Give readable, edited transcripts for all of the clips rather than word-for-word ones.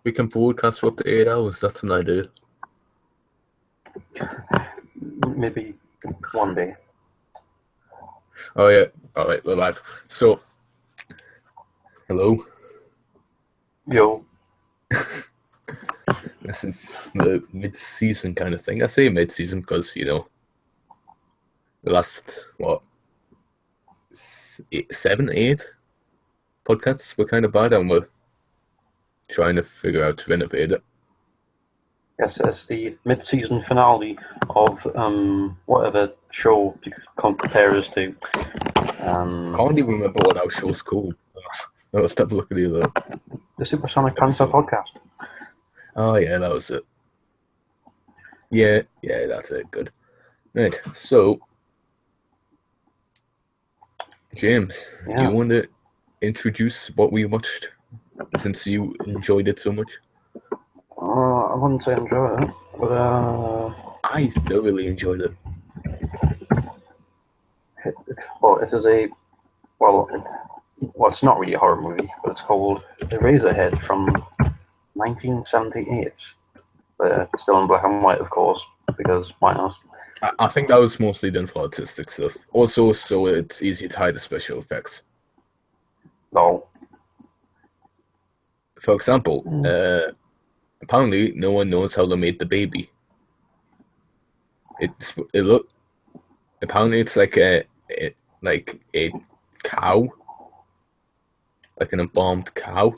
We can broadcast for up to 8 hours. That's an idea. Maybe one day. Oh yeah. All right, we're live. So, hello. Yo. This is the mid-season kind of thing. I say mid-season because the last 7, 8 podcasts were kind of bad, and we're trying to figure out to renovate it. Yes, it's the mid-season finale of whatever show you could compare us to. Can't even remember what our show's called. I'll have to have a look at the other. The SuperSonicPantherPodcast. Oh yeah, that was it. Yeah, that's it. Good. Right. So, James, do you want to introduce what we watched since you enjoyed it so much? I wouldn't say enjoy it, but I thoroughly enjoyed it. It is it's not really a horror movie, but it's called EraserHead from 1978. It's still in black and white, of course, because why not? I think that was mostly done for artistic stuff. Also, so it's easy to hide the special effects. No. For example, apparently no one knows how they made the baby. Apparently it's like a cow, like an embalmed cow.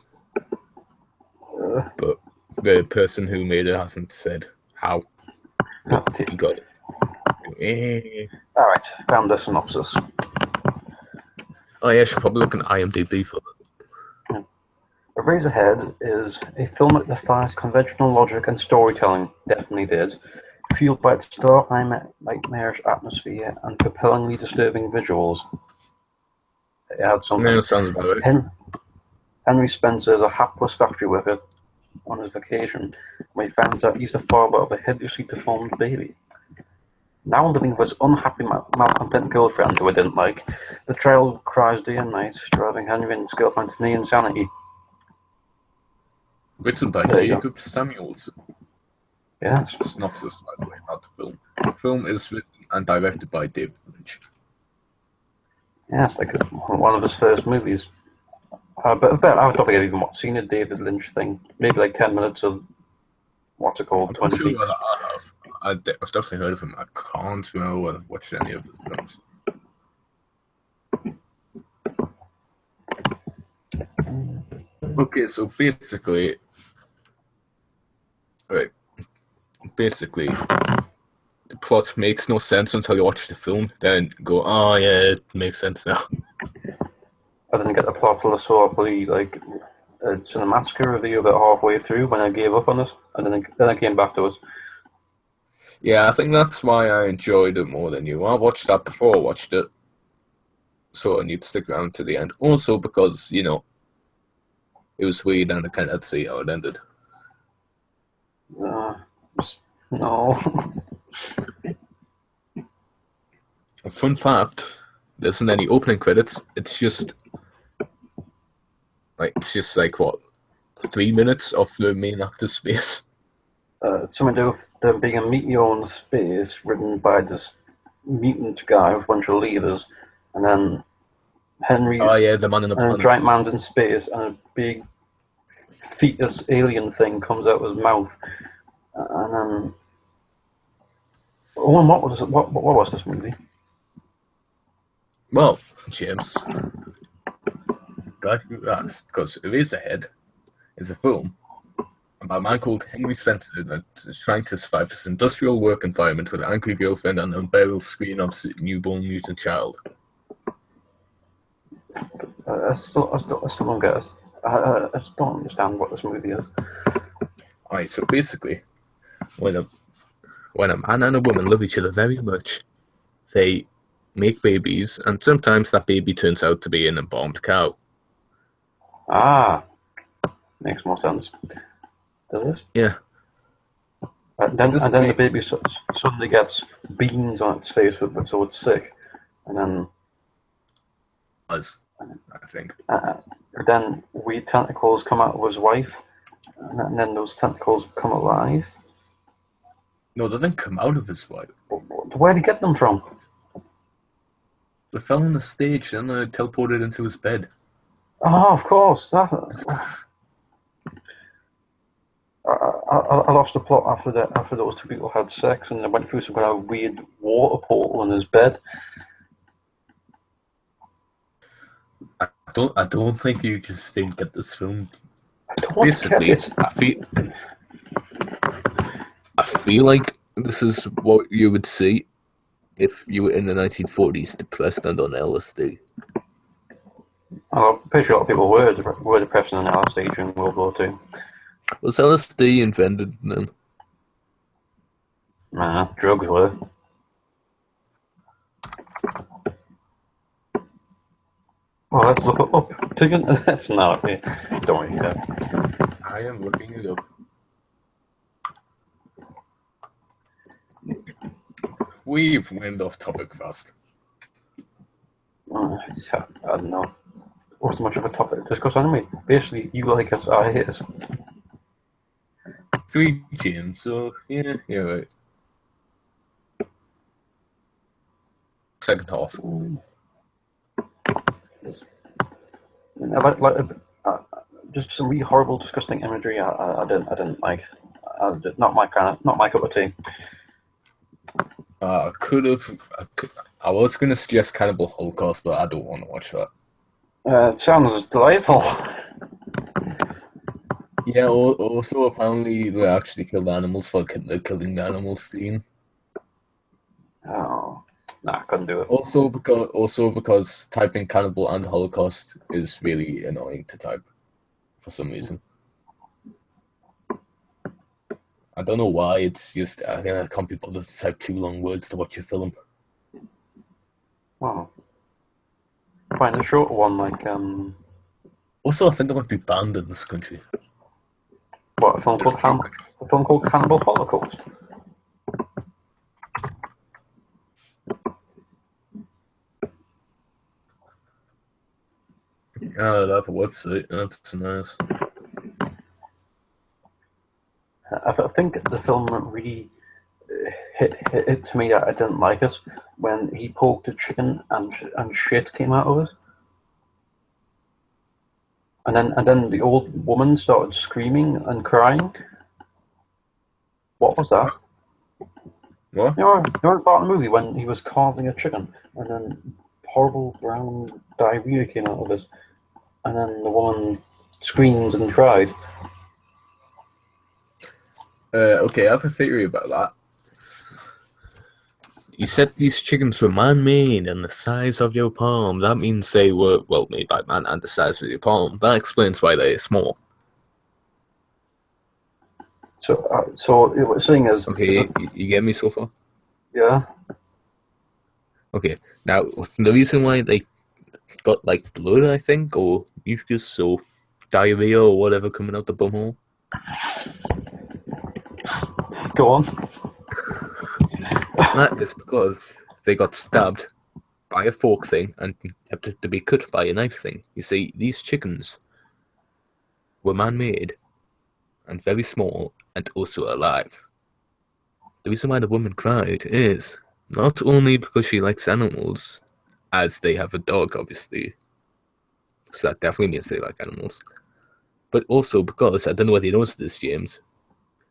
But the person who made it hasn't said how. But he got it. Alright, found the synopsis. Oh yeah, I should probably look on IMDb for that. EraserHead is a film that defies conventional logic and storytelling, definitely did, fueled by its dark, nightmarish atmosphere and compellingly disturbing visuals. It had something. Yeah, that sounds about right. Henry Spencer is a hapless factory worker on his vacation when he finds out he's the father of a hideously deformed baby. Now living with his unhappy, malcontent girlfriend who I didn't like, the child cries day and night, driving Henry and his girlfriend to near insanity. Written by Jacob Samuelson. Yes. Synopsis, by the way, not the film. The film is written and directed by David Lynch. Yes, like one of his first movies. But I don't think I've even seen a David Lynch thing. Maybe like 10 minutes of what's it called? 20 sure Peaks. I've definitely heard of him. I can't remember whether I've watched any of his films. Okay, so basically, the plot makes no sense until you watch the film. Then go, oh yeah, it makes sense now. I didn't get the plot till I saw probably like a Cinematica review about halfway through when I gave up on it, and then I came back to it. Yeah, I think that's why I enjoyed it more than you. I watched that before I watched it, so I need to stick around to the end. Also because, it was weird and I kind of had to see how it ended. No. A fun fact, there isn't any opening credits. It's just like what, 3 minutes of the main actor's face. It's something to do with there being a meteor in space ridden by this mutant guy with a bunch of levers, and then Henry's the man in the planet. giant man's in space, and a big fetus alien thing comes out of his mouth, and then what was this movie? Well, James, glad you asked, because EraserHead is a film about a man called Henry Spencer that is trying to survive this industrial work environment with an angry girlfriend and an unbearable scream of a newborn mutant child. I still don't get it. I just don't understand what this movie is. Alright, so basically, when a man and a woman love each other very much, they make babies, and sometimes that baby turns out to be an embalmed cow. Makes more sense. Does it? Yeah. And then the baby suddenly gets beans on its face, so it's sick, and then I think. Then weird tentacles come out of his wife, and then those tentacles come alive. No, they didn't come out of his body. Where did he get them from? They fell on the stage and they teleported into his bed. Oh, of course. I lost the plot after those two people had sex and they went through some kind of weird water portal in his bed. I don't think you just didn't get this film. I don't Basically, get it. I feel like this is what you would see if you were in the 1940s, depressed and on LSD. I'm pretty sure a lot of people were depressed on LSD during World War II. Was LSD invented then? Nah, drugs were. Well, let's look it up. That's not it. Don't worry. Yeah. I am looking it up. We've went off topic fast. I don't know. What's much of a topic to discuss anyway? Basically, you like it, I hate it. 3 James, so yeah, you're right. Second half. Just some really horrible, disgusting imagery. I didn't like. Not my cup of tea. I was gonna suggest Cannibal Holocaust, but I don't want to watch that. It sounds delightful. Yeah. Also, apparently, they actually killed animals for the killing the animals scene. Oh, nah, I couldn't do it. Also because typing Cannibal and Holocaust is really annoying to type for some reason. I don't know why. It's just I can't be bothered to type 2 long words to watch a film. Wow. Find a short one like Also, I think I might be banned in this country. what, a film called Cannibal Holocaust. Oh, they have a website. That's nice. I think the film really hit it to me that I didn't like it when he poked a chicken and shit came out of it. And then the old woman started screaming and crying. What was that? What? You know the part of the movie when he was carving a chicken and then horrible brown diarrhea came out of it, and then the woman screamed and cried. Okay, I have a theory about that. You said these chickens were man-made and the size of your palm. That means they were, well, made by man and the size of your palm. That explains why they're small. So what you're saying is... Okay, you get me so far? Yeah. Okay, now, the reason why they got, like, blood, I think, or mucus, or diarrhea, or whatever coming out the bumhole. Go on. That is because they got stabbed by a fork thing and had to be cut by a knife thing. You see, these chickens were man-made and very small and also alive. The reason why the woman cried is not only because she likes animals, as they have a dog, obviously, so that definitely means they like animals, but also because, I don't know whether you noticed this, James,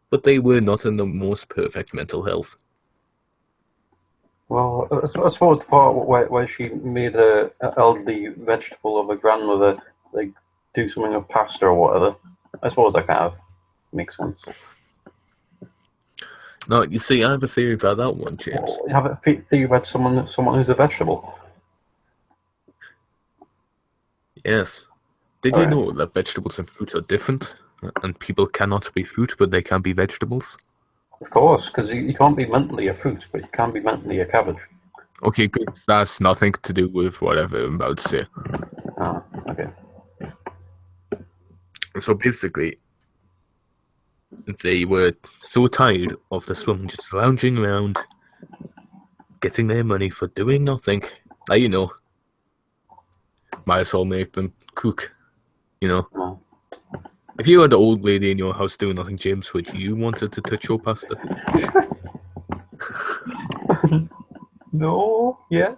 but they were not in the most perfect mental health. Well, I suppose the part where she made a elderly vegetable of a grandmother, like, do something with pasta or whatever, I suppose that kind of makes sense. No, you see, I have a theory about that one, James. Well, you have a theory about someone who's a vegetable? Yes. Did you know that vegetables and fruits are different? And people cannot be fruit, but they can be vegetables? Of course, because you can't be mentally a fruit, but you can be mentally a cabbage. Okay, good. That's nothing to do with whatever I'm about to say. Ah, okay. So basically, they were so tired of this woman just lounging around, getting their money for doing nothing. Like, might as well make them cook, No. If you had an old lady in your house doing nothing, James, would you wanted to touch your pasta? No, yeah.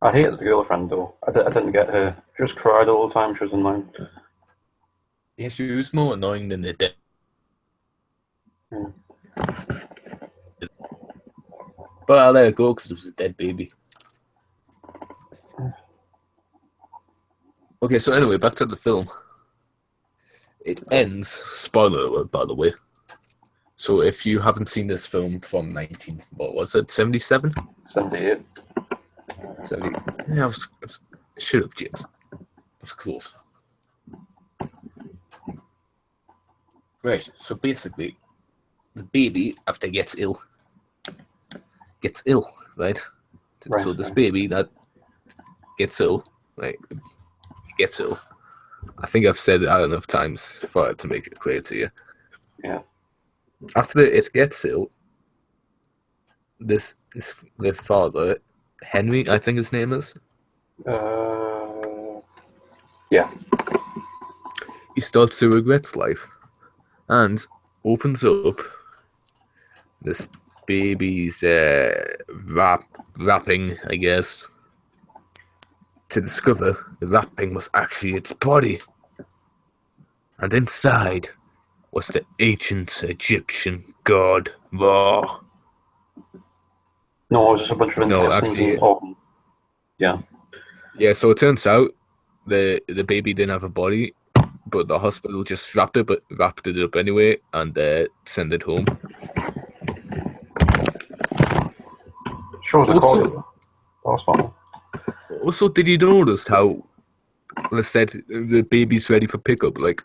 I hated the girlfriend though. I didn't get her. She just cried all the time. She was annoying. Yes, she was more annoying than the dead. Hmm. But I'll let it go because it was a dead baby. Okay, so anyway, back to the film. It ends, spoiler alert, by the way. So if you haven't seen this film from 77? 78. 70. Yeah, I was shut up, James. I was close. Right, so basically, the baby, after gets ill, right? So this baby that gets ill, right, gets ill. I think I've said it out enough times for it to make it clear to you. Yeah. After it gets ill, the father, Henry, I think his name is. Yeah. He starts to regret life, and opens up this baby's wrapping, I guess, to discover the wrapping was actually its body. And inside was the ancient Egyptian god Ra. No, it was just a bunch of intestines and organs. Yeah. Yeah, so it turns out the baby didn't have a body, but the hospital just wrapped it up anyway and sent it home. Shows the quality. Also, did you notice how they said the baby's ready for pickup? Like,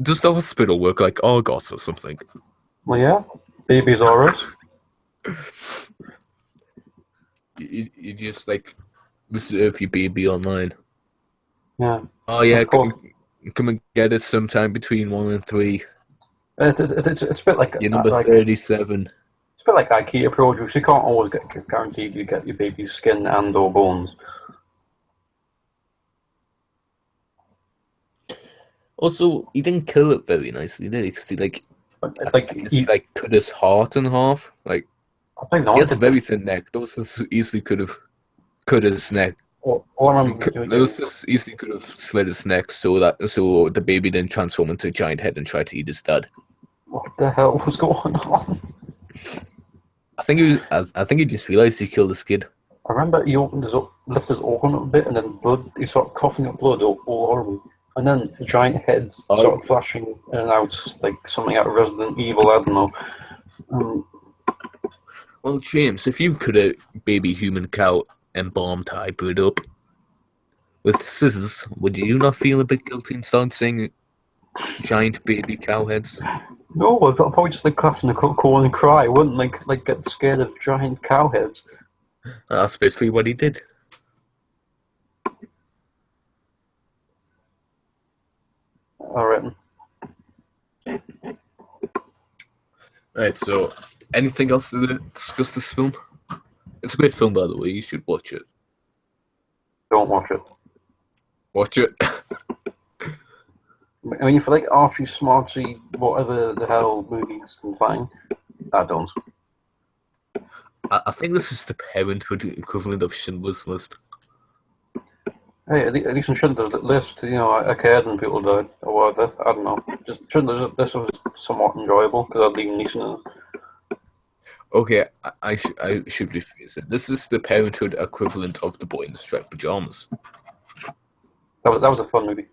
does the hospital work like Argos or something? Well, yeah. Babies are us. You just like reserve your baby online. Yeah. Oh yeah, come and get it sometime between 1 and 3. It's a bit like You're number 37. It's a bit like IKEA produce. You can't always get guaranteed you get your baby's skin and or bones. Also, he didn't kill it very nicely, did he? Because he cut his heart in half. Like, he has a very thin neck. Those just easily could have cut his neck. Those just easily could have slit his neck so the baby didn't transform into a giant head and try to eat his dad. What the hell was going on? I think he just realized he killed his kid. I remember he lifted his organ up a bit, and then blood. He started coughing up blood all over him. And then the giant heads started flashing in and out like something out of Resident Evil. I don't know. Well, James, if you could a baby human cow embalmed hybrid up with scissors, would you not feel a bit guilty and start saying giant baby cow heads? No, I'd probably just like crafting a corn and cry. I wouldn't like get scared of giant cow heads. That's basically what he did. Alright. Right, so anything else to discuss this film? It's a great film, by the way. You should watch it. Don't watch it. Watch it. I mean, if you like artsy, smarty, whatever the hell movies, then fine. I don't. I think this is the Parenthood equivalent of Schindler's List. Hey, at least in Schindler's List, I cared when people died, or whatever. I don't know. Just Schindler's List was somewhat enjoyable because I'd Liam Neeson in it. Okay, I should rephrase it. This is the Parenthood equivalent of The Boy in the Striped Pajamas. That was a fun movie.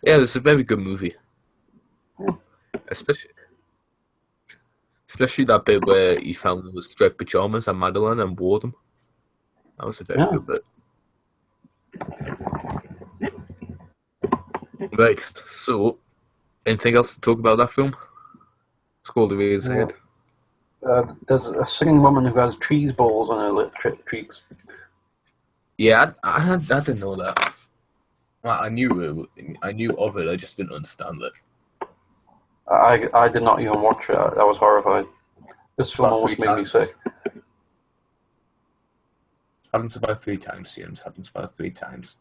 Yeah, it's a very good movie. Yeah. Especially that bit where he found those striped pajamas and Madeline and wore them. That was a very good bit. Right, so anything else to talk about that film? It's called EraserHead. There's a singing woman who has cheese balls on her cheeks. Yeah, I didn't know that. Well, I knew of it. I just didn't understand it. I did not even watch it. I was horrified. This It's film about 3 almost made me times. sick. Happens about 3 times, James. Happens about 3 times.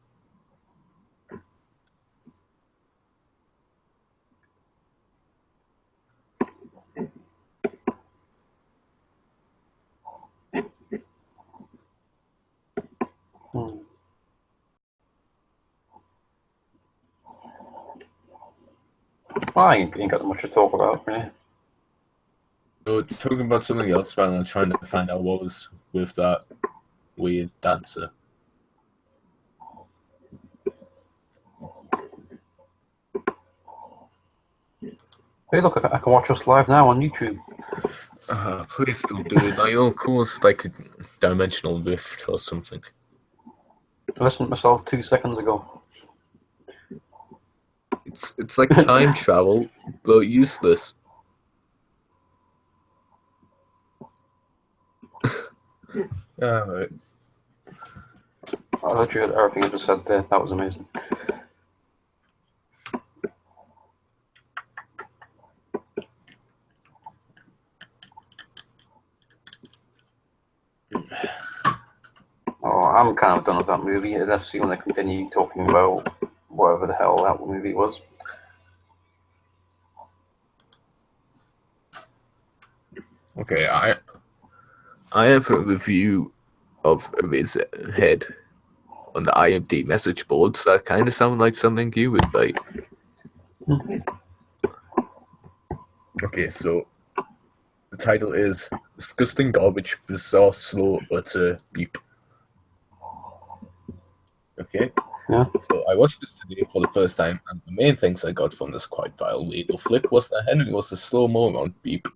I ain't got much to talk about, really. So, talking about something else while I'm trying to find out what was with that weird dancer. Hey, look, I can watch us live now on YouTube. Please don't do it. I'll cause like a dimensional rift or something. I listened to myself 2 seconds ago. It's like time travel, but useless. Alright. I literally heard everything you just said there. That was amazing. Oh, I'm kind of done with that movie. Let's see when they continue talking about whatever the hell that movie was. Okay, I have a review of EraserHead on the IMDb message boards that kind of sound like something you would like. Okay, so the title is Disgusting Garbage, Bizarre, Slow, Utter Beep. Okay? Yeah. So I watched this today for the first time, and the main things I got from this quite vile radio flick was that Henry was a slow moron beep.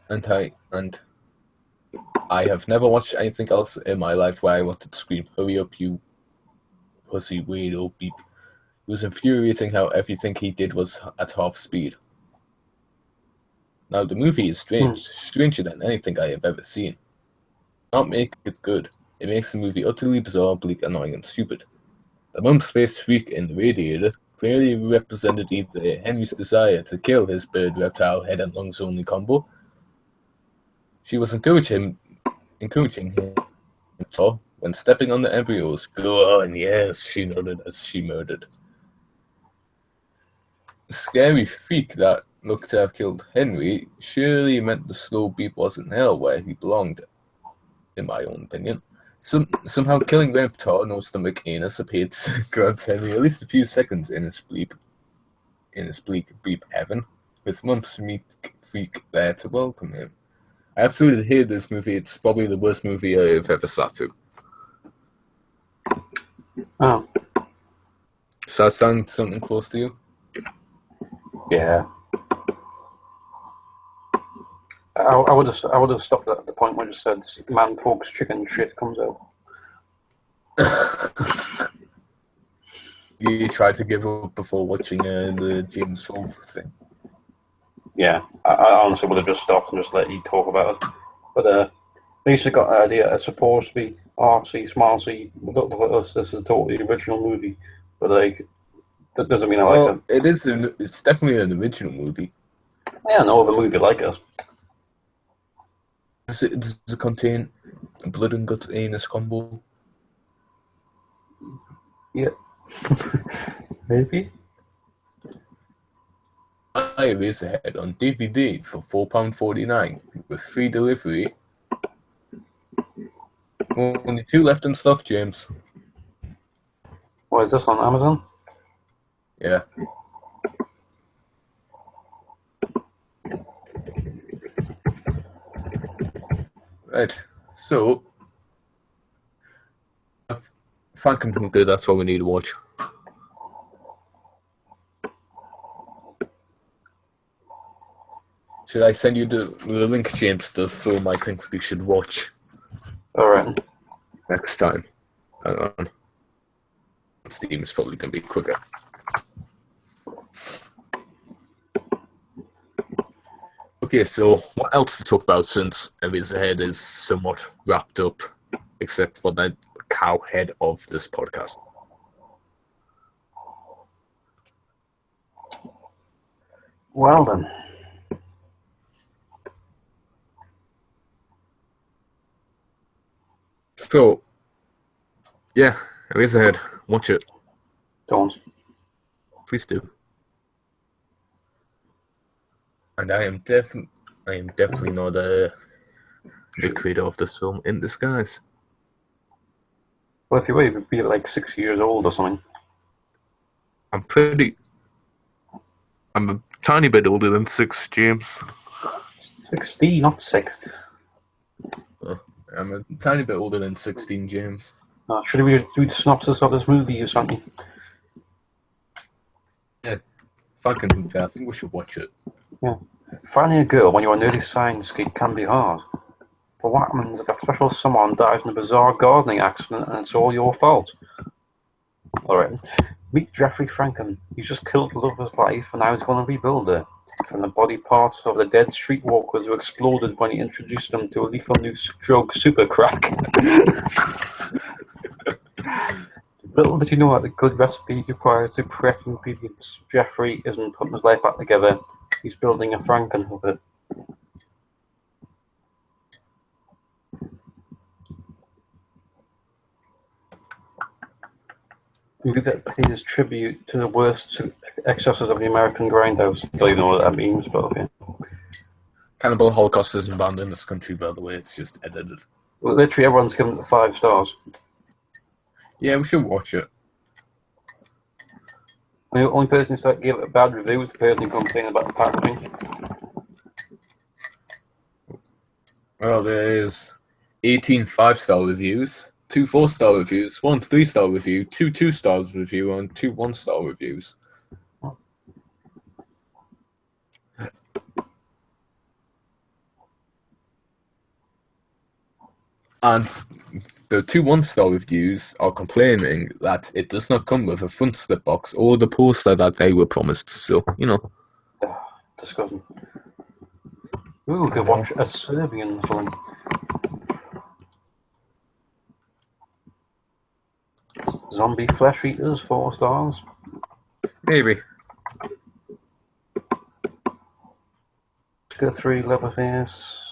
And I have never watched anything else in my life where I wanted to scream, "Hurry up, you pussy weirdo beep." It was infuriating how everything he did was at half speed. Now the movie is stranger than anything I have ever seen. Not make it good. It makes the movie utterly bizarre, bleak, annoying, and stupid. The mum's-faced freak in the radiator clearly represented either Henry's desire to kill his bird reptile head and lungs only combo. She was encouraging him to, when stepping on the embryos. Go on, yes, she nodded as she murdered. The scary freak that looked to have killed Henry surely meant the slow beep was in hell where he belonged, in my own opinion. Somehow killing Reptar no stomach anus appeared to grant Henry at least a few seconds in his bleak beep heaven, with Mumps freak there to welcome him. I absolutely hate this movie. It's probably the worst movie I've ever sat through. Oh. Does that sound something close to you? Yeah. I would have stopped at the point where it just said man pokes chicken shit comes out. You tried to give up before watching the James Wolfe thing. Yeah, I honestly would have just stopped and just let you talk about it. But at least I got an idea. It's supposed to be artsy, smarty. Look at us. This is a totally original movie, but like that doesn't mean I like it. It is. It's definitely an original movie. Yeah, no other movie like it. Does it contain blood and guts anus combo? Yeah, maybe. I EraserHead on DVD for £4.49 with free delivery. Only 2 left in stock, James. What is this on Amazon? Yeah. Right. So, Frank concluded that's what we need to watch. Should I send you the link, James, to the film I think we should watch? Alright. Next time. Hang on. Steam is probably going to be quicker. Okay, so what else to talk about since EraserHead is somewhat wrapped up, except for the cow head of this podcast? Well then. So, yeah, Eraserhead, watch it. Don't. Please do. And I am definitely not the creator of this film in disguise. Well, if you were, you'd be like 6 years old or something. I'm a tiny bit older than 6, James. 60, not 6. I'm a tiny bit older than 16, James. Should we do the synopsis of this movie or something? Yeah, fucking, I think we should watch it. Yeah. Finding a girl when you're an early science geek can be hard. But what happens if a special someone dies in a bizarre gardening accident and it's all your fault? Alright. Meet Jeffrey Franken. He's just killed the love of his life and now he's going to rebuild it. From the body parts of the dead streetwalkers who exploded when he introduced them to a lethal new drug, super crack. Little did you know that the good recipe requires the correct ingredients. Jeffrey isn't putting his life back together. He's building a Franken of it. A movie that pays tribute to the worst excesses of the American grindhouse. Don't even know what that means, but okay. Cannibal Holocaust isn't banned in this country, by the way. It's just edited. Well, literally everyone's given it 5 stars. Yeah, we should watch it. The only person who gave it a bad review was the person who complained about the packaging. Well, there's 18 5-star reviews, 2 4-star reviews, 1 3-star review, 2 2-stars review, and 2 1-star reviews. And the 2 1-star reviews are complaining that it does not come with a front slip box or the poster that they were promised. So, you know. Disgusting. Ooh, we could watch a Serbian film. Zombie Flesh Eaters, 4 stars. Maybe. Go 3, Leatherface.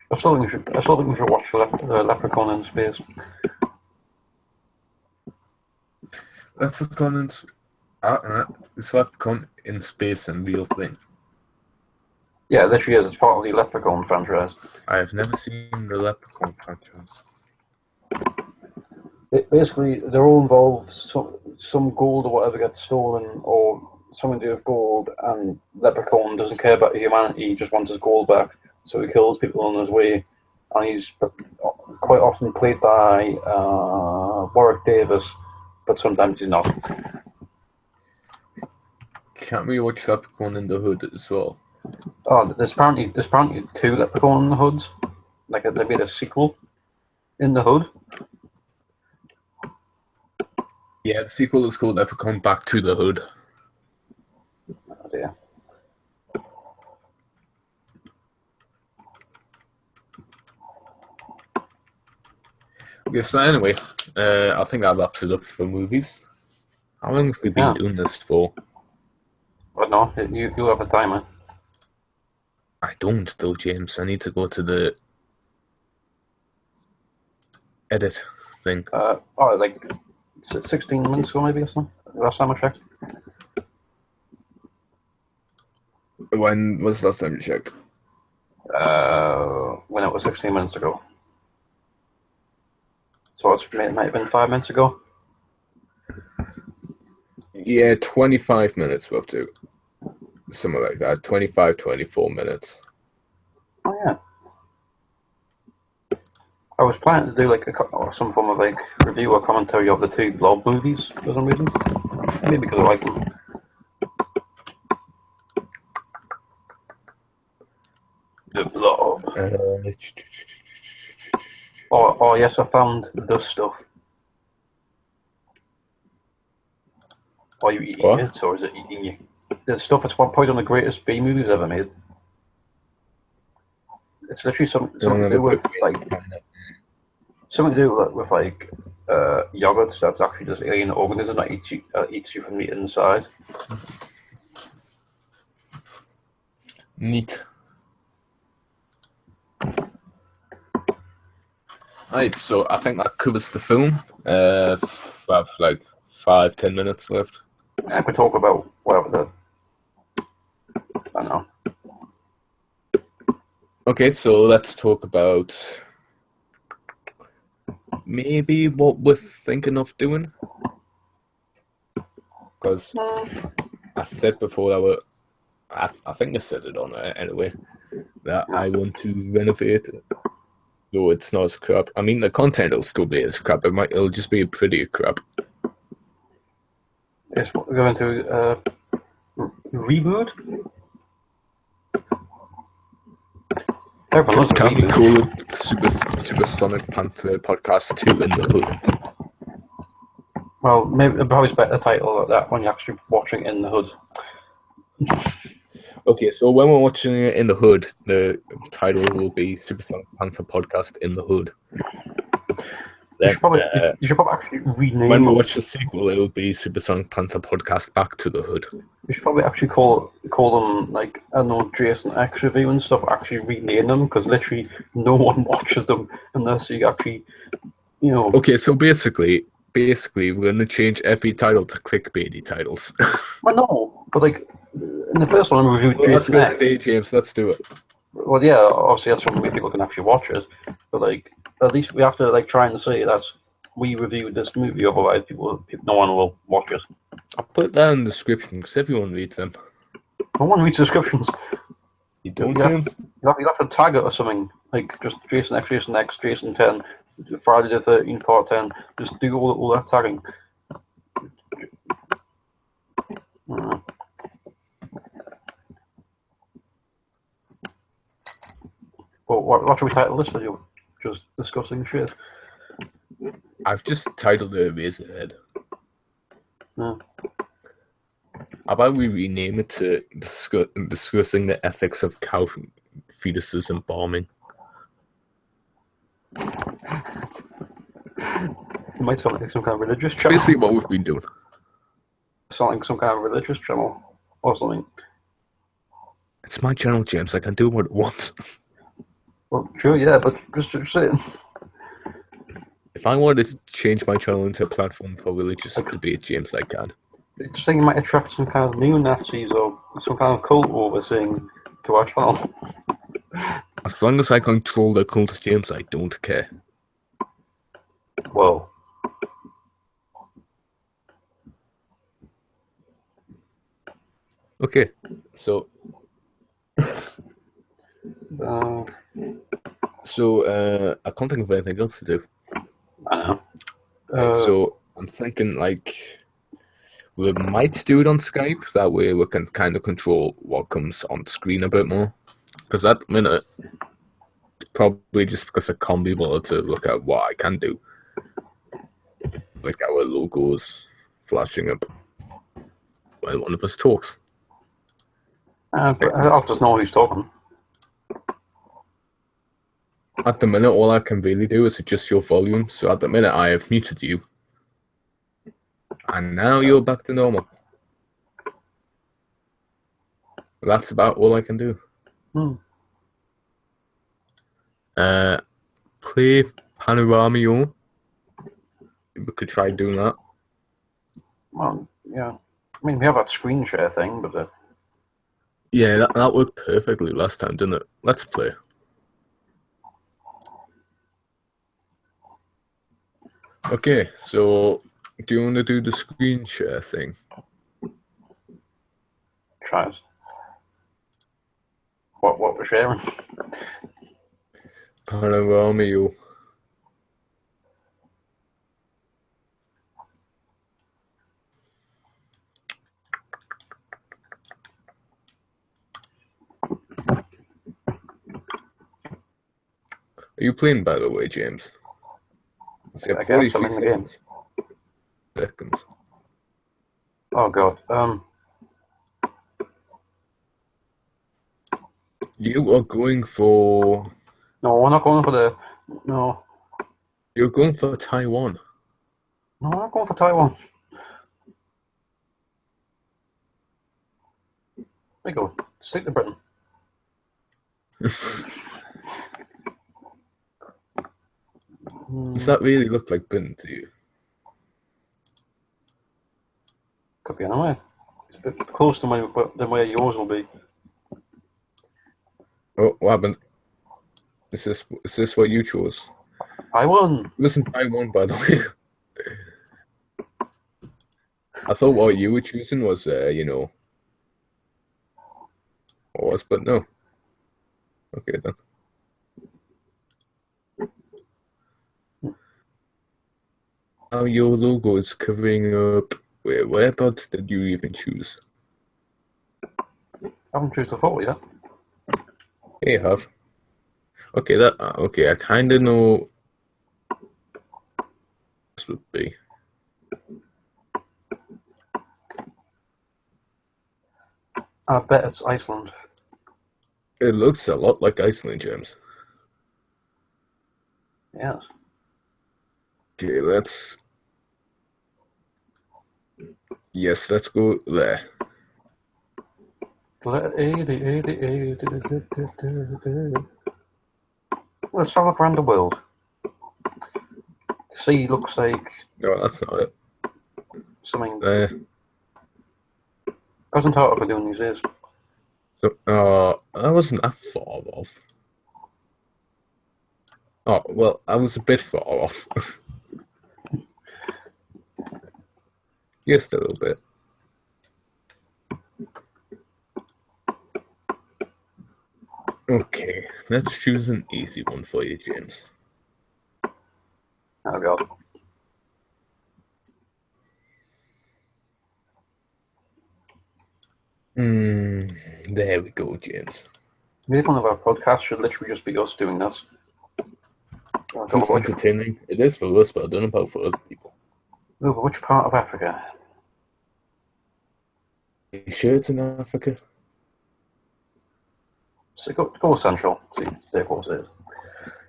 I still think we should watch Leprechaun in Space. Leprechaun is Leprechaun in Space and real thing? Yeah, it literally is. It's part of the Leprechaun franchise. I have never seen the Leprechaun franchise. Basically, they're all involved. Some gold or whatever gets stolen, or something to do with gold, and Leprechaun doesn't care about humanity. He just wants his gold back, so he kills people on his way. And he's quite often played by Warwick Davis, but sometimes he's not. Can't we watch Leprechaun in the Hood as well? Oh, there's apparently 2 Leprechaun in the Hoods. Like they made a sequel in the Hood. Yeah, the sequel is called Leprechaun Back to the Hood. Oh dear. Okay, so anyway, I think that wraps it up for movies. How long have we been doing this for? But no, you have a timer. I don't, though, James. I need to go to the edit thing. Like 16 minutes ago, maybe or something. Last time I checked. When was the last time you checked? When it was 16 minutes ago. So it might have been 5 minutes ago. Yeah, 25 minutes we're up to. Something like that. 25, 24 minutes. Oh, yeah. I was planning to do like some form of like review or commentary of the 2 Blob movies for some reason. Maybe because I like them. The Blob. Oh yes, I found the stuff. Are you eating it, or is it eating you? The stuff that's probably one of the greatest B movies ever made. It's literally something to do with like. something to do with like yogurts that's actually just alien organism that eats you from the inside. Neat. Right, so I think that covers the film. We have like 5-10 minutes left. I could talk about whatever I don't know. Okay, so let's talk about maybe what we're thinking of doing. Because I said before that I think I said it on it anyway, that I want to renovate it. Though it's not as crap. I mean, the content will still be as crap. It'll just be pretty crap. Yes, we're going to reboot. Everyone loves a Can we reboot. call it Super Sonic Panther Podcast 2 in the Hood? Well, maybe probably better title like that when you're actually watching in the hood. Okay, so when we're watching it in the Hood, the title will be Super Sonic Panther Podcast in the Hood. Then, you should probably actually rename when we it. watch the sequel, it will be Super Sonic Panther Podcast Back to the Hood. You should probably actually call them, like, I don't know, Jason X Review and stuff, actually rename them, because literally no one watches them unless you actually, you know. Okay, so basically we're going to change every title to clickbaity titles. Well, no, but like, in the first one I reviewed That's Jason a good X. idea, James. Let's do it. Well, yeah, obviously that's something people can actually watch it, but like, at least we have to like try and say that we reviewed this movie, otherwise no one will watch it. I'll put that in the description because everyone reads them. No one reads descriptions. You don't, James? You have to tag it or something, like just Jason X, Jason 10, Friday the 13th, Part 10. Just do all that tagging. Well, what should we title this video? Just discussing shit. I've just titled it EraserHead. Yeah. How about we rename it to discussing the ethics of cow fetuses and bombing? It might sound like some kind of religious channel. Basically what we've been doing. Sound like some kind of religious channel or something. It's my channel, James. I can do what I want. Well, sure, yeah, but just saying. If I wanted to change my channel into a platform for religious debate, James, I can. Just think it might attract some kind of neo-Nazis or some kind of cult overseeing to our channel. As long as I control the cult, James, I don't care. Well. Okay, so... I can't think of anything else to do. I know. So I'm thinking like we might do it on Skype. That way we can kind of control what comes on screen a bit more. Because at the minute, probably just because I can't be able to look at what I can do, like our logos flashing up while one of us talks. I'll just know who's talking. At the minute, all I can really do is adjust your volume. So at the minute, I have muted you. And now you're back to normal. That's about all I can do. Play Panoramio. We could try doing that. Well, yeah. I mean, we have that screen share thing, but... Yeah, that worked perfectly last time, didn't it? Let's play. Okay, so do you want to do the screen share thing? Try it. What we're sharing? Panoramio. Are you playing, by the way, James? I guess I'm in the game. Seconds. Oh god. You are going for... No, we're not going for the... No. You're going for Taiwan. No, I'm going for Taiwan. There you go. Stick to Britain. Does that really look like Britain to you? Could be anyway. It's a bit close to where yours will be. Oh, what happened? Is this what you chose? I won. Listen, Taiwan, by the way. I thought what you were choosing was, what was, but no. Okay, then. Now your logo is covering up. Whereabouts did you even choose? I haven't chosen the photo yet. Yeah, you have. Okay, okay, I kind of know this would be. I bet it's Iceland. It looks a lot like Iceland, James. Yes. Okay, let's go there. Let's have a look around the world. The sea looks like No, that's not it. something. There. How's Antarctica doing these days? So, I wasn't that far off. Oh, well, I was a bit far off. Just a little bit. Okay, let's choose an easy one for you, James. Oh, God. There we go, James. Maybe one of our podcasts should literally just be us doing this. This is entertaining. It is for us, but I don't know about for other people. Ooh, but which part of Africa? Are you sure it's in Africa? So go central. See of course it is.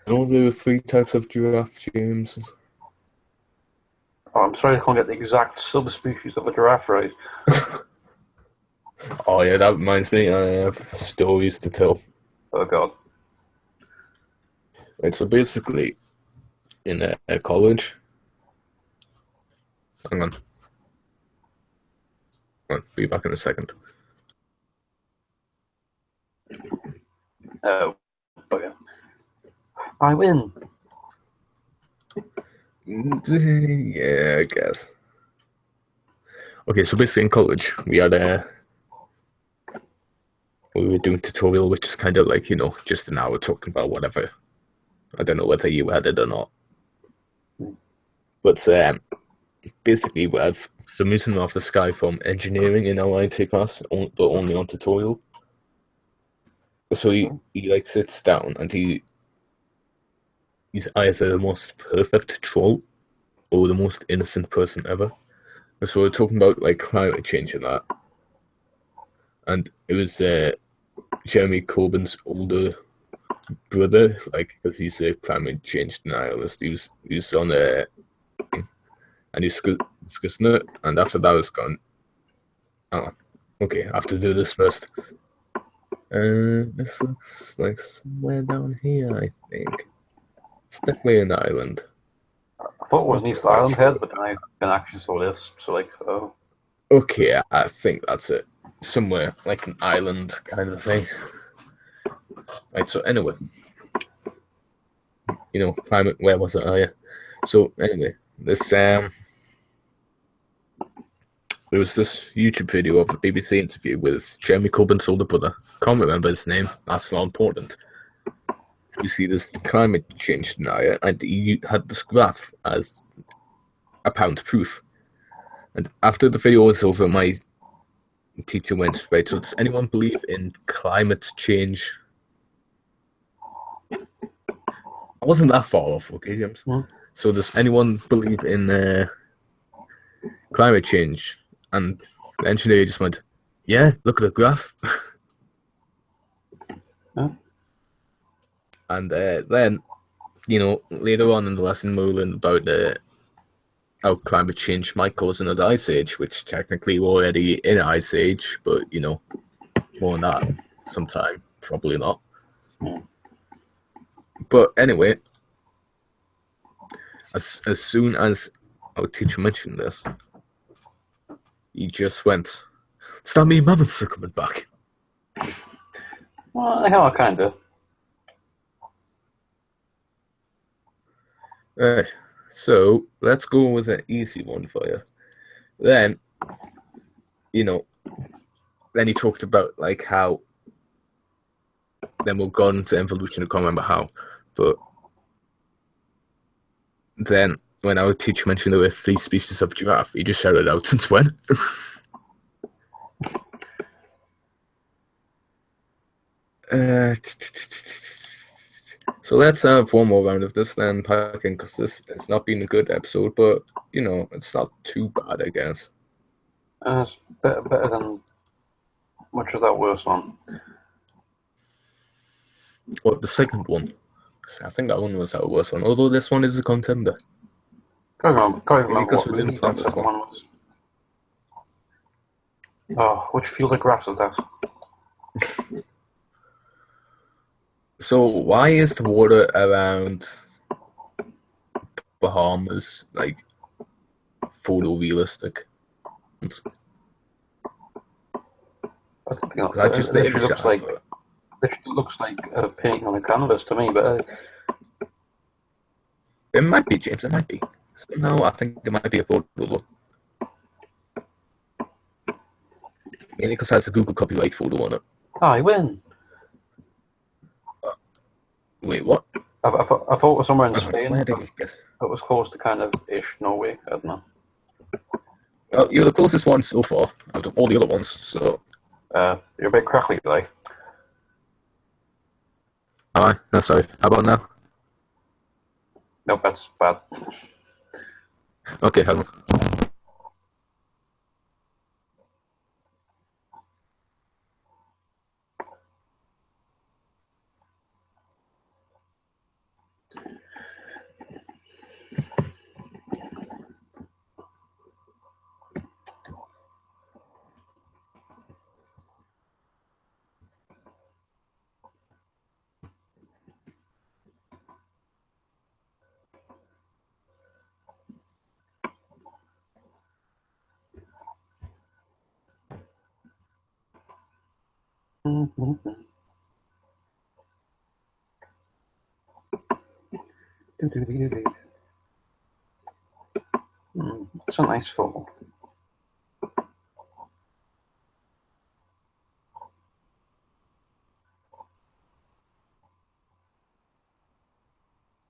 I know there are 3 types of giraffe, James. Oh, I'm sorry I can't get the exact subspecies of a giraffe right. Oh yeah, that reminds me. I have stories to tell. Oh, God. Right, so basically, in a college. Hang on. I'll be back in a second. Oh, okay. I win. Yeah, I guess. Okay, so basically in college, we were doing tutorial, which is kind of like, just an hour talking about whatever. I don't know whether you had it or not. But basically, we have some reason off this guy from engineering in our IT class, but only on tutorial. So he like sits down and he's either the most perfect troll or the most innocent person ever. So we're talking about like climate change and that. And it was Jeremy Corbyn's older brother, like, because he's a climate change denialist. He was on and he's discussing it, and after that was gone. Oh, okay, I have to do this first. This looks like somewhere down here, I think. It's definitely an island. I thought it was an East Island head, but then I actually saw this, so like, oh. Okay, I think that's it. Somewhere like an island kind of thing. Right, so anyway. Climate, where was it? Oh, yeah. So anyway, there was this YouTube video of a BBC interview with Jeremy Corbyn's older brother. Can't remember his name. That's not important. You see this climate change denier, and he had this graph as apparent proof. And after the video was over, my teacher went, right, so does anyone believe in climate change? I wasn't that far off, okay, James? So does anyone believe in climate change? And the engineer just went, yeah, look at the graph. And then later on in the lesson, we learned about how climate change might cause another ice age, which technically we're already in an ice age, but more on that sometime. Probably not. But anyway, as soon as our teacher mentioned this, he just went, "Does that mean mammoths are coming back?" Well, yeah, kind of. Right. So let's go with an easy one for you. Then, then he talked about like how. Then we'll go into evolution. I can't remember how, but then when our teacher mentioned there were 3 species of giraffe, he just shouted out, "Since when?" So let's have one more round of this then, packing, because this has not been a good episode, but it's not too bad, I guess. It's better than much of that worst one. What, the second one? I think that one was our worst one, although this one is a contender. Can't remember Because what we didn't movie plan that this second one. one was. Oh, which field of grass is that? So why is the water around Bahamas like photorealistic? I don't think That's just the image looks like a painting on a canvas to me, but it might be, James. It might be. Somehow I think there might be a photo. Mainly because it has a Google copyright photo on it. I win. Wait, what? I thought it was somewhere in Spain. Where did you guess? It was close to kind of ish Norway. I don't know. Well, you're the closest one so far out of all the other ones. So. You're a bit crackly, like. Alright, no, sorry. How about now? Nope, that's bad. Okay, hang on. It's a nice photo.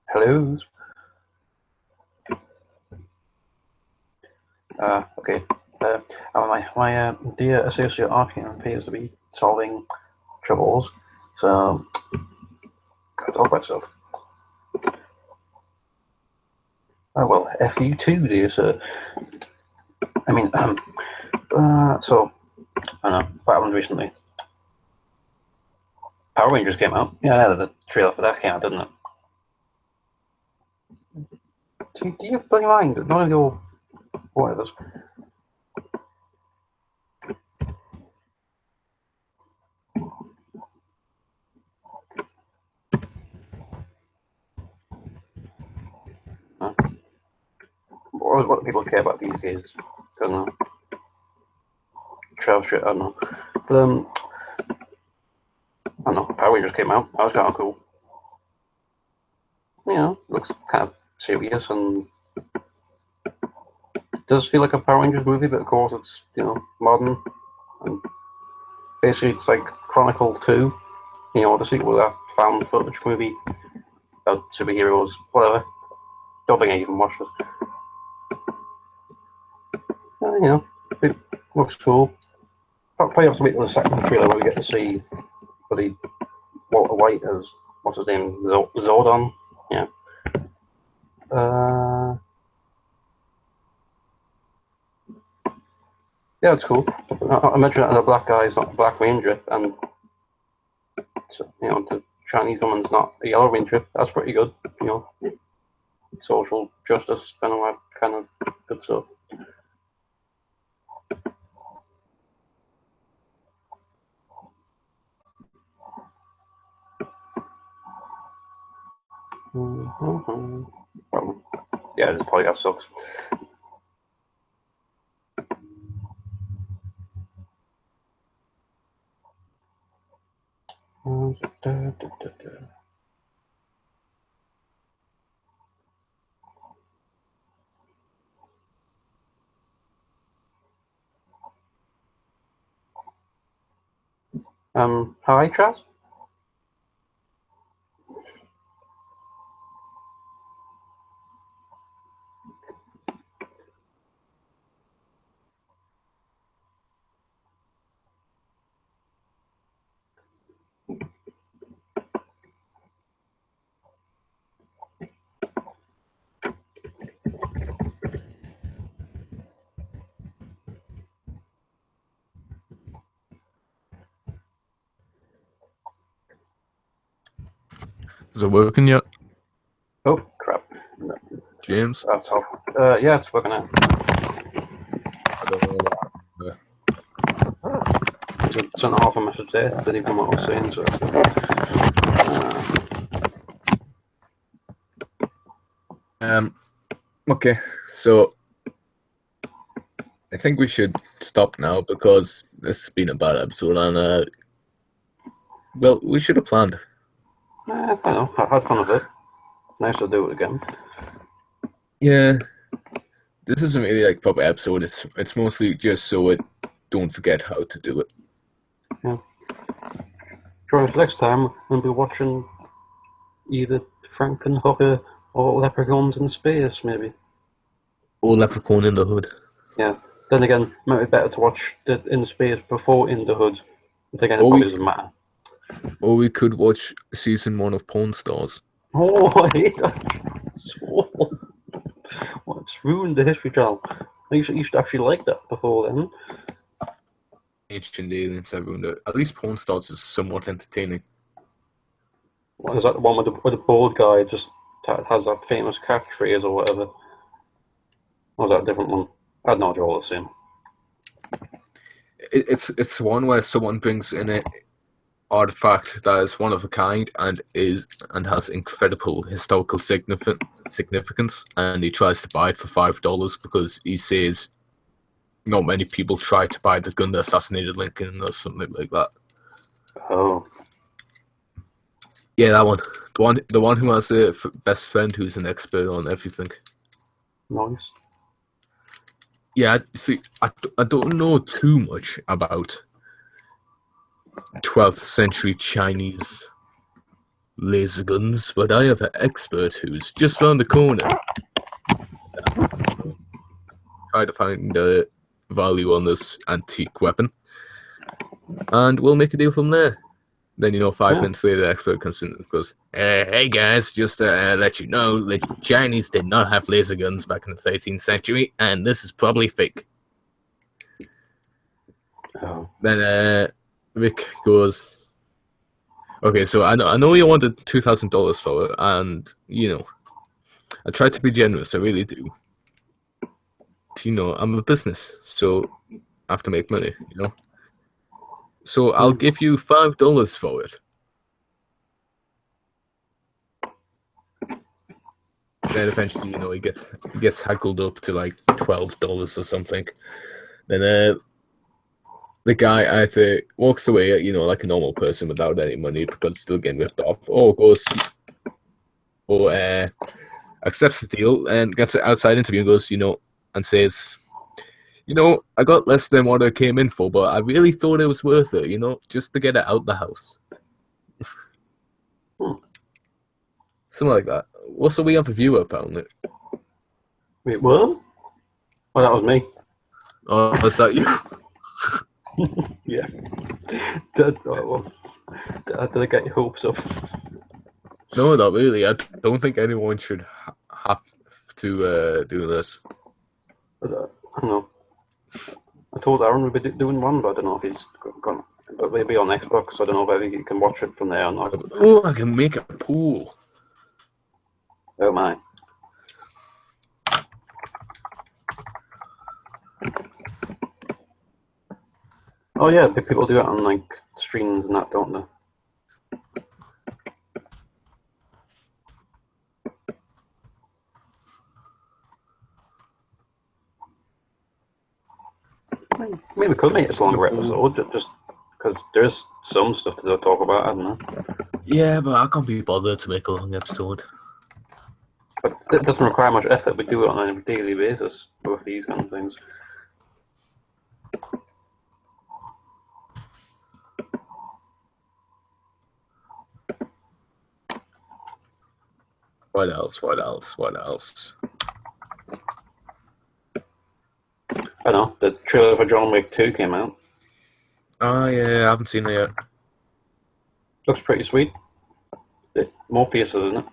Hellos. Okay. My dear associate Arkin appears to be solving troubles, so gotta talk about stuff. Oh well, F you too, dear sir. I mean, so I don't know what happened recently. Power Rangers came out. Yeah, the trailer for that came out, didn't it? Do you bloody mind? None of your whatever. What do people care about these days? I don't know. Trav shit, I don't know. But, I don't know. Power Rangers came out. That was kind of cool. Looks kind of serious and does feel like a Power Rangers movie, but of course it's modern and basically it's like Chronicle 2, the sequel to that found footage movie about superheroes, whatever. Don't think I even watched it. It looks cool. Probably have to wait till the second trailer where we get to see Walter White as what's his name, Zordon. Yeah. Yeah, it's cool. I mentioned that the black guy is not a Black Ranger, and the Chinese woman's not a yellow ranger. That's pretty good, you know. Social justice, kind of good stuff. Yeah, this podcast sucks. Hi, Chaz. Is it working yet? Oh, crap. James? That's off. Yeah, it's working out. I don't know what happened. Sent half a message there. Didn't even know what I was saying. So. Okay, so I think we should stop now because this has been a bad episode, and well, we should have planned. I don't know. I had fun with it. Nice to do it again. Yeah, this isn't really like a proper episode. It's mostly just so it don't forget how to do it. Yeah. Join us next time. We'll be watching either Frankenhooker or Leprechauns in Space, maybe. Or Leprechaun in the Hood. Yeah. Then again, it might be better to watch the In Space before In the Hood. But again, it probably doesn't matter. Or we could watch season 1 of Pawn Stars. Oh, I hate that. So, well, it's ruined the History Channel. You should actually like that before then. Ancient Aliens, everyone. At least Pawn Stars is somewhat entertaining. What is that the one with the bald guy just has that famous catchphrase or whatever? Or is that a different one? I don't know, they're all the same. It's one where someone brings in an artifact that is one of a kind and has incredible historical significance, and he tries to buy it for $5 because he says not many people tried to buy the gun that assassinated Lincoln or something like that. Oh. Yeah, that one. The one who has a best friend who's an expert on everything. Nice. Yeah, see, I don't know too much about 12th century Chinese laser guns, but I have an expert who's just around the corner. Try to find the value on this antique weapon, and we'll make a deal from there. Then, 5 minutes later, the expert comes in and goes, hey guys, just to let you know, the Chinese did not have laser guns back in the 13th century, and this is probably fake. Oh. Then Rick goes, okay, so I know you wanted $2,000 for it, and, I tried to be generous, I really do. I'm a business, so I have to make money, So I'll give you $5 for it. Then eventually, he gets haggled up to like $12 or something. Then the guy either walks away, like a normal person without any money because he's still getting ripped off, or accepts the deal and gets an outside interview and goes, and says, I got less than what I came in for, but I really thought it was worth it, just to get it out the house. Something like that. Also, we have a viewer on it. Wait, what? Oh, that was me. Oh, is that you? Yeah. Did I get your hopes up? No, not really. I don't think anyone should have to do this. But, I don't know. I told Aaron we'd be doing one, but I don't know if he's gone. but maybe on Xbox. I don't know whether you can watch it from there or not. Oh, I can make a pool. Oh my. Oh yeah, people do it on like streams and that, don't they? Maybe we could make it a longer episode, just because there's some stuff to talk about, I don't know. Yeah, but I can't be bothered to make a long episode. But it doesn't require much effort. We do it on a daily basis with these kind of things. What else? What else? What else? I know, the trailer for John Wick 2 came out. Oh, yeah, I haven't seen it yet. Looks pretty sweet. Morpheus, isn't it?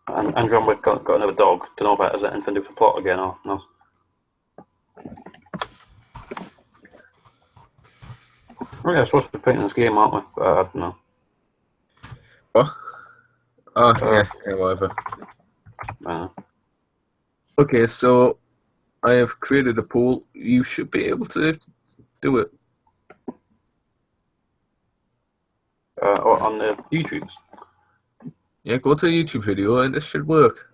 And John Wick got another dog. Don't know if that has anything to do with the plot again or not. Oh yeah, we're supposed to be playing this game, aren't we? But I don't know. What? Oh, yeah, whatever. Okay, so I have created a poll. You should be able to do it. On the YouTubes. Yeah, go to a YouTube video and this should work.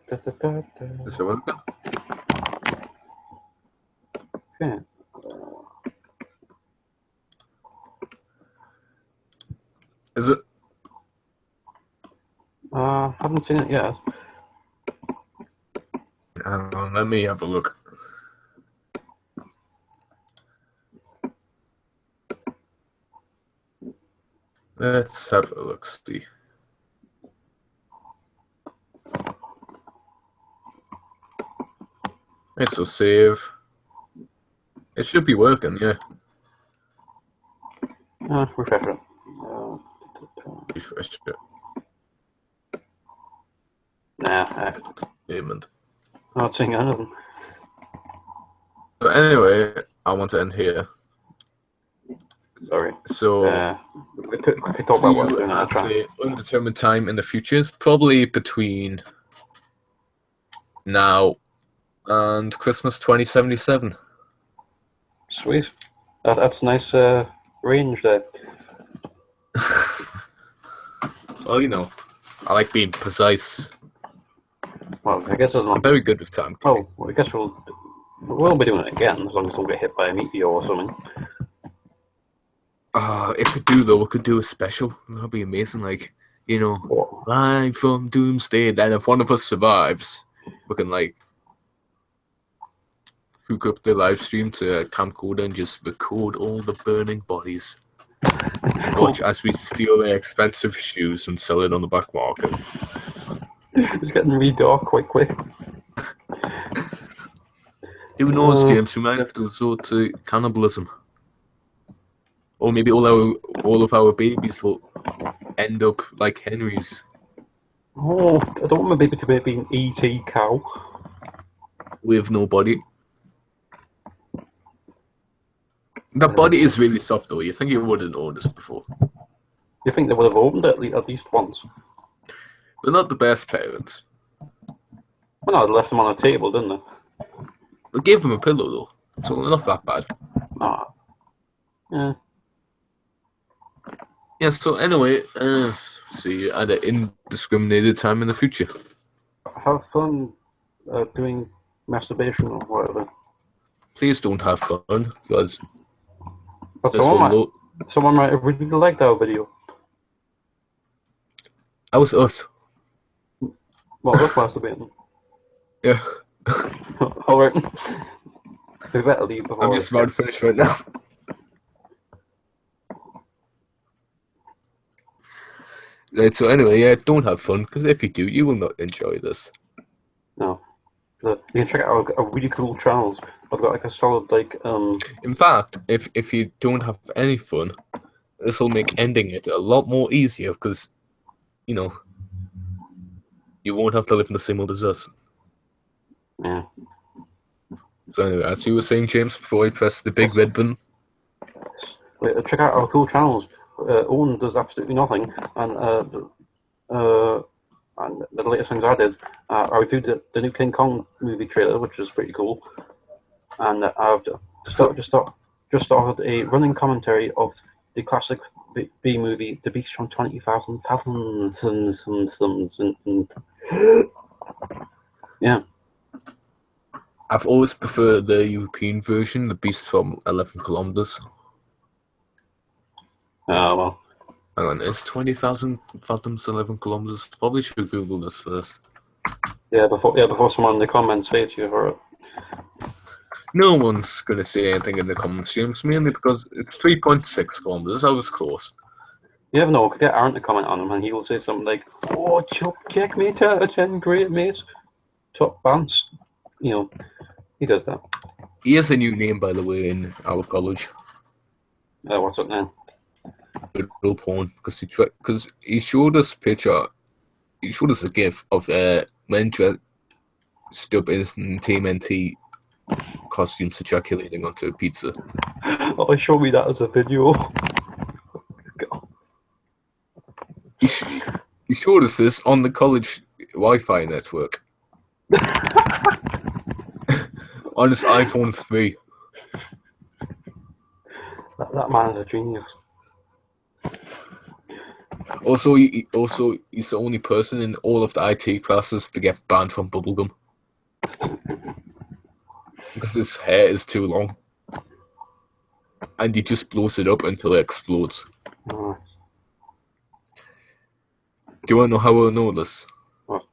Is it working? Okay. Is it? Haven't seen it yet. Hang on, let me have a look. Let's have a look, see. Okay, so save. It should be working, yeah. Refresh it. Refresh it. Nah. Entertainment. Not seeing anything. So anyway, I want to end here. Sorry. So we could talk about what we're doing at an undetermined time in the future, probably between now and Christmas 2077. Sweet. That's a nice range there. Well, you know, I like being precise. Well, I guess I'm very good with time. Well, I guess we'll be doing it again as long as we don't get hit by a meteor or something. If we do though, we could do a special. That'd be amazing. Like, you know, What? live from Doomsday. Then if one of us survives, we can like hook up the live stream to a camcorder and just record all the burning bodies. Watch as we steal their expensive shoes and sell it on the black market. It's getting really dark quite quick. Who knows, James? We might have to resort to cannibalism. Or maybe all of our babies will end up like Henry's. Oh, I don't want my baby to be an ET cow. With no body. The body is really soft though. You think you wouldn't know this before. You think they would have opened it at least once? They're not the best parents. Well, no, they left them on a table, didn't they? We gave them a pillow though, so they're not that bad. Ah. Yeah. Yeah, so anyway, see you at an indiscriminated time in the future. Have fun doing masturbation or whatever. Please don't have fun, because But someone might have really liked our video. That was us. Well, that's masturbating. Yeah. Alright. We better leave before I'm just about to finish right now. Right, so anyway, yeah, don't have fun, because if you do, you will not enjoy this. No. You can check out a really cool channels. I've got like a solid In fact, if you don't have any fun, this will make ending it a lot more easier because, you know, you won't have to live in the same world as us. Yeah. So anyway, as you were saying, James, before I press the big red button. Check out our cool channels. Owen does absolutely nothing, and the latest things I did, I reviewed the new King Kong movie trailer, which is pretty cool, and I've just started a running commentary of the classic B movie, The Beast from 20,000 Fathoms. Yeah. I've always preferred the European version, The Beast from 11 Kilometers. Well. Hang on, is 20,000 fathoms 11 kilometers? Probably should Google this first. Yeah, before someone in the comments hates you for it. No one's going to say anything in the comments, James, mainly because it's 3.6 kilometers. I was close. You never know, we could get Aaron to comment on him and he will say something like, "Oh, Chuck, kick me 10 out of 10, great mate. Top bounce." You know, he does that. He has a new name, by the way, in our college. What's up now? Little porn, because he showed us a picture. He showed us a gif of men dressed up in TMNT costumes ejaculating onto a pizza. Oh, show me that as a video. God. He showed us this on the college Wi-Fi network. On his iPhone 3. That man is a genius. Also, he's the only person in all of the IT classes to get banned from bubblegum. Because his hair is too long. And he just blows it up until it explodes. Oh. Do you want to know how I know this? What?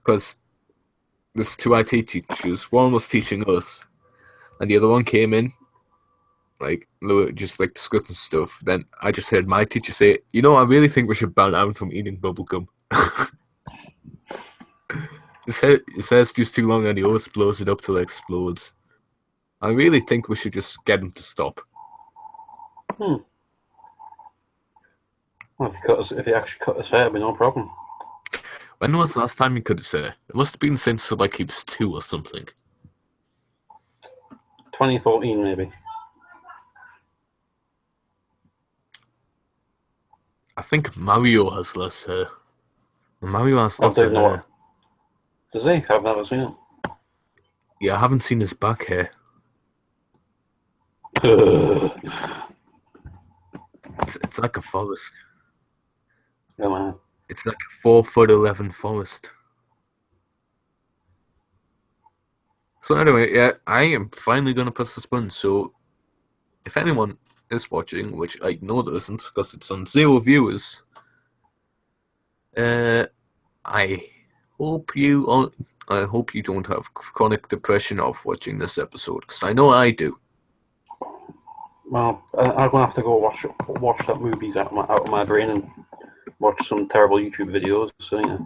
Because there's two IT teachers. One was teaching us, and the other one came in, like, just like discussing stuff. Then I just heard my teacher say, "You know, I really think we should ban Aaron from eating bubblegum." His hair's just too long and he always blows it up till it explodes. I really think we should just get him to stop. Well, if he actually cut his hair, it'd be no problem. When was the last time he cut his hair? It must have been since like he was 2 or something. 2014, maybe. I think Mario has less hair. Mario has lots of hair. Does he? I've never seen it. Yeah, I haven't seen his back hair. It's like a forest. Yeah, man. It's like a 4'11" forest. So anyway, yeah, I am finally gonna press this button. So if anyone is watching, which I know there isn't because it's on 0 viewers, I hope you don't have chronic depression of watching this episode, because I know I do. Well, I'm gonna have to go watch that movies out of my brain and watch some terrible YouTube videos. So yeah.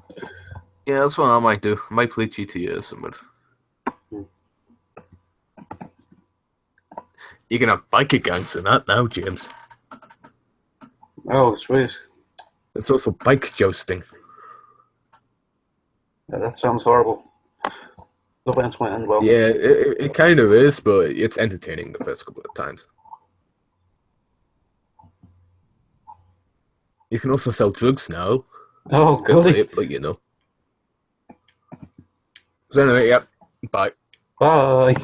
Yeah, that's what I might do. I might play GTA or something. You can have biker gangs in that now, James. Oh, sweet. There's also bike jousting. Yeah, that sounds horrible. No plans might end well. Yeah, it kind of is, but it's entertaining the first couple of times. You can also sell drugs now. Oh, goody. But you know. So anyway, yeah. Bye. Bye.